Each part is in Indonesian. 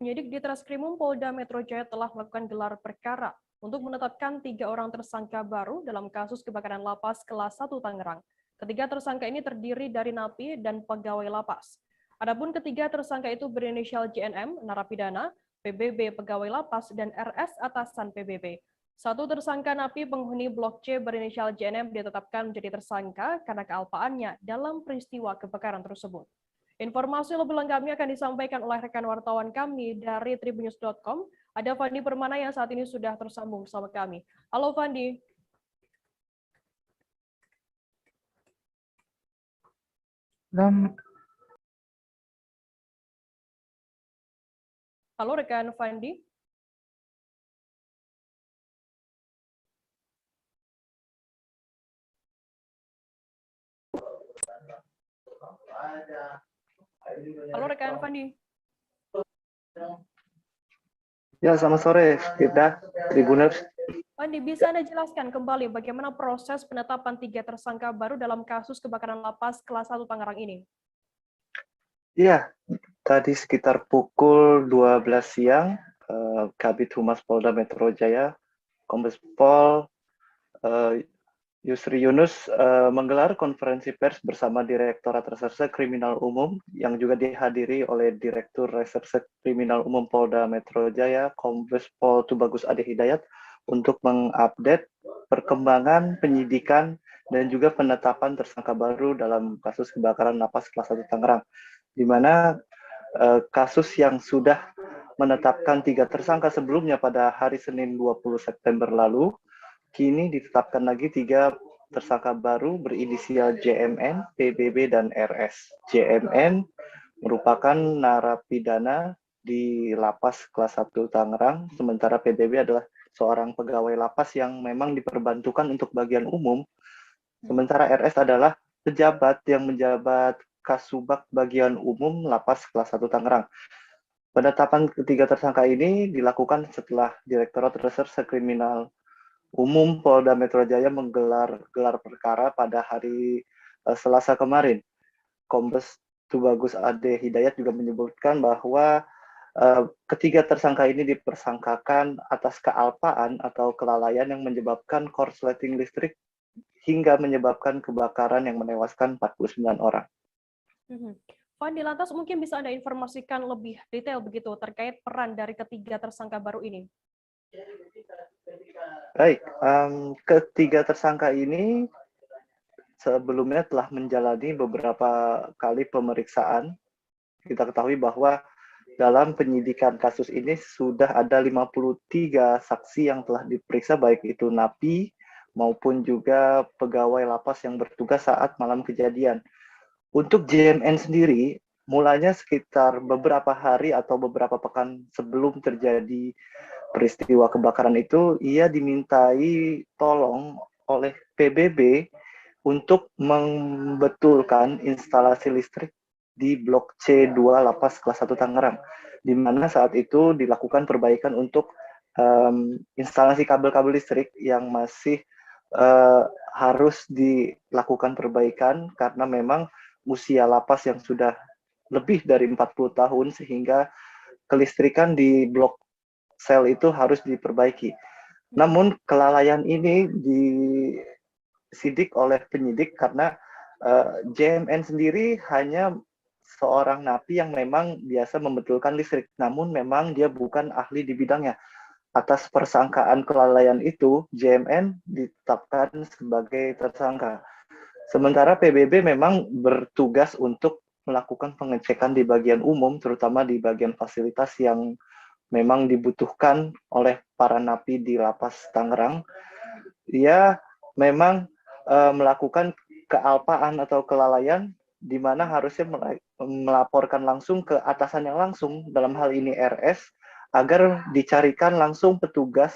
Penyidik di Treskrimum Polda Metro Jaya telah melakukan gelar perkara untuk menetapkan 3 orang tersangka baru dalam kasus kebakaran lapas kelas 1 Tangerang. Ketiga tersangka ini terdiri dari napi dan pegawai lapas. Adapun ketiga tersangka itu berinisial JNM, narapidana, PBB pegawai lapas, dan RS atasan PBB. Satu tersangka napi penghuni Blok C berinisial JNM ditetapkan menjadi tersangka karena kealpaannya dalam peristiwa kebakaran tersebut. Informasi lebih lengkapnya akan disampaikan oleh rekan wartawan kami dari tribunnews.com. Ada Fandi Permana yang saat ini sudah tersambung bersama kami. Halo Fandi. Halo rekan Fandi. Halo rekan Fandi. Ya, selamat sore, Firda, Tribuners. Fandi, bisa Anda jelaskan kembali bagaimana proses penetapan 3 tersangka baru dalam kasus kebakaran lapas kelas 1 Tangerang ini? Iya, tadi sekitar pukul 12 siang, Kabid Humas Polda Metro Jaya, Kombes Pol Yusri Yunus menggelar konferensi pers bersama Direktorat Reserse Kriminal Umum yang juga dihadiri oleh Direktur Reserse Kriminal Umum Polda Metro Jaya, Kombes Pol Tubagus Ade Hidayat, untuk mengupdate perkembangan penyidikan dan juga penetapan tersangka baru dalam kasus kebakaran lapas kelas 1 Tangerang, di mana kasus yang sudah menetapkan 3 tersangka sebelumnya pada hari Senin 20 September lalu, kini ditetapkan lagi 3 tersangka baru berinisial JMN, PBB, dan RS. JMN merupakan narapidana di lapas kelas 1 Tangerang, sementara PBB adalah seorang pegawai lapas yang memang diperbantukan untuk bagian umum, sementara RS adalah pejabat yang menjabat Kasubag bagian umum lapas kelas 1 Tangerang. Penetapan ketiga tersangka ini dilakukan setelah Direktorat Reserse Kriminal Umum Polda Metro Jaya menggelar gelar perkara pada hari Selasa kemarin. Kombes Tubagus Ade Hidayat juga menyebutkan bahwa ketiga tersangka ini dipersangkakan atas kealpaan atau kelalaian yang menyebabkan korsleting listrik hingga menyebabkan kebakaran yang menewaskan 49 orang. Fandi, lantas mungkin bisa Anda informasikan lebih detail begitu terkait peran dari ketiga tersangka baru ini? Baik, ketiga tersangka ini sebelumnya telah menjalani beberapa kali pemeriksaan. Kita ketahui bahwa dalam penyidikan kasus ini sudah ada 53 saksi yang telah diperiksa, baik itu napi maupun juga pegawai lapas yang bertugas saat malam kejadian. Untuk JMN sendiri, mulanya sekitar beberapa hari atau beberapa pekan sebelum terjadi peristiwa kebakaran itu, ia dimintai tolong oleh PBB untuk membetulkan instalasi listrik di Blok C2 Lapas kelas 1 Tangerang, di mana saat itu dilakukan perbaikan untuk instalasi kabel-kabel listrik yang masih harus dilakukan perbaikan karena memang usia lapas yang sudah lebih dari 40 tahun sehingga kelistrikan di blok sel itu harus diperbaiki. Namun kelalaian ini disidik oleh penyidik karena JMN sendiri hanya seorang napi yang memang biasa membetulkan listrik, namun memang dia bukan ahli di bidangnya. Atas persangkaan kelalaian itu, JMN ditetapkan sebagai tersangka. Sementara PBB memang bertugas untuk melakukan pengecekan di bagian umum, terutama di bagian fasilitas yang memang dibutuhkan oleh para napi di lapas Tangerang. Ia memang melakukan kealpaan atau kelalaian di mana harusnya melaporkan langsung ke atasannya langsung, dalam hal ini RS, agar dicarikan langsung petugas,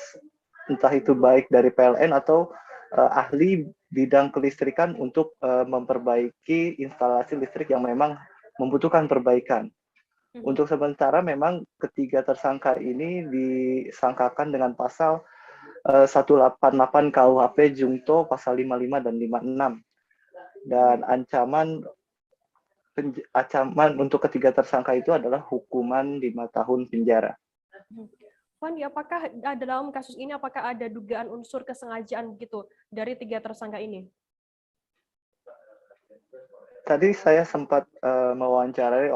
entah itu baik dari PLN atau ahli bidang kelistrikan untuk memperbaiki instalasi listrik yang memang membutuhkan perbaikan. Untuk sementara memang ketiga tersangka ini disangkakan dengan pasal 188 KUHP Jungto pasal 55 dan 56. Dan ancaman ancaman untuk ketiga tersangka itu adalah hukuman 5 tahun penjara. Fandi, apakah dalam kasus ini apakah ada dugaan unsur kesengajaan begitu dari 3 tersangka ini? Tadi saya sempat mewawancarai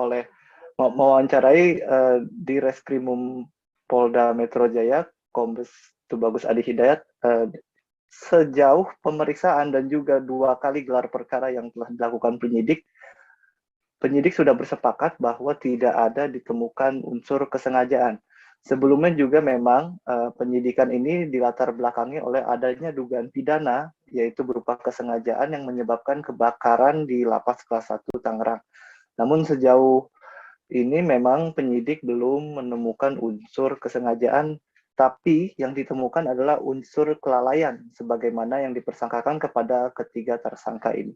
di Reskrimum Polda Metro Jaya, Kombes Tubagus Adi Hidayat. Sejauh pemeriksaan dan juga 2 kali gelar perkara yang telah dilakukan penyidik sudah bersepakat bahwa tidak ada ditemukan unsur kesengajaan. Sebelumnya juga memang penyidikan ini dilatar belakangi oleh adanya dugaan pidana, yaitu berupa kesengajaan yang menyebabkan kebakaran di Lapas Kelas 1 Tangerang. Namun sejauh ini memang penyidik belum menemukan unsur kesengajaan, tapi yang ditemukan adalah unsur kelalaian, sebagaimana yang dipersangkakan kepada ketiga tersangka ini.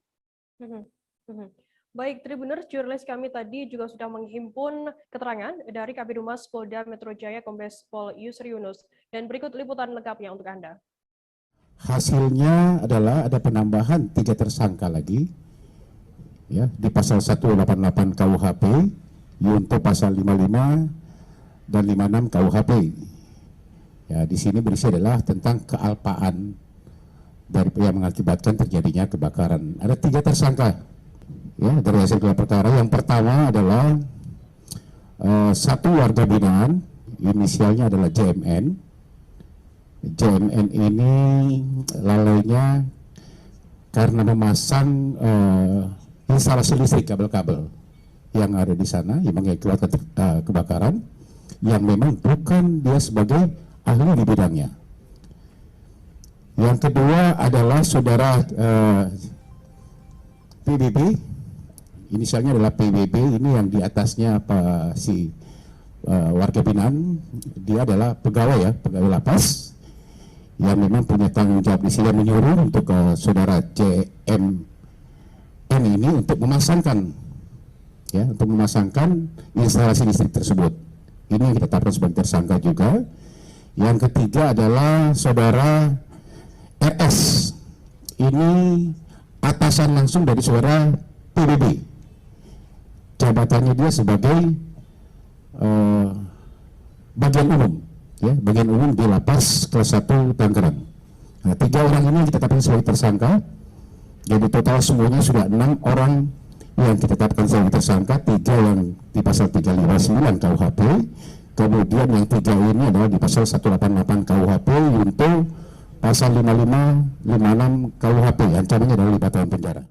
Baik, Tribuners, jurnalis kami tadi juga sudah menghimpun keterangan dari Kabid Humas Polda Metro Jaya Kombes Pol Yusri Yunus. Dan berikut liputan lengkapnya untuk Anda. Hasilnya adalah ada penambahan 3 tersangka lagi, ya, di pasal 188 KUHP, Yunto pasal 55 dan 56 KUHP. Ya, di sini berisi adalah tentang kealpaan dari yang mengakibatkan terjadinya kebakaran. Ada 3 tersangka, ya, dari hasil gelar perkara. Yang pertama adalah satu warga binaan, inisialnya adalah JMN. JMN ini lalainya karena memasang instalasi listrik, kabel-kabel yang ada di sana yang mengakibatkan kebakaran, yang memang bukan dia sebagai ahli di bidangnya. Yang kedua adalah saudara PBB, inisialnya adalah PBB, ini yang di atasnya warga binaan, dia adalah pegawai lapas, yang memang punya tanggung jawab di sini, menyuruh untuk saudara CMN ini untuk memasangkan instalasi listrik tersebut. Ini yang kita tetapkan sebagai tersangka juga. Yang ketiga adalah saudara RS, ini atasan langsung dari saudara PBB. Jabatannya dia sebagai bagian umum, ya, bagian umum di Lapas Kelas 1 Tangerang. Nah, 3 orang ini kita tetapkan sebagai tersangka. Jadi total semuanya sudah 6 orang yang kita tetapkan sebagai tersangka, 3 yang di pasal 359 KUHP, kemudian yang 3 ini adalah di pasal 188 KUHP, Yunto pasal 55, 56 KUHP, ancamannya adalah 5 tahun penjara.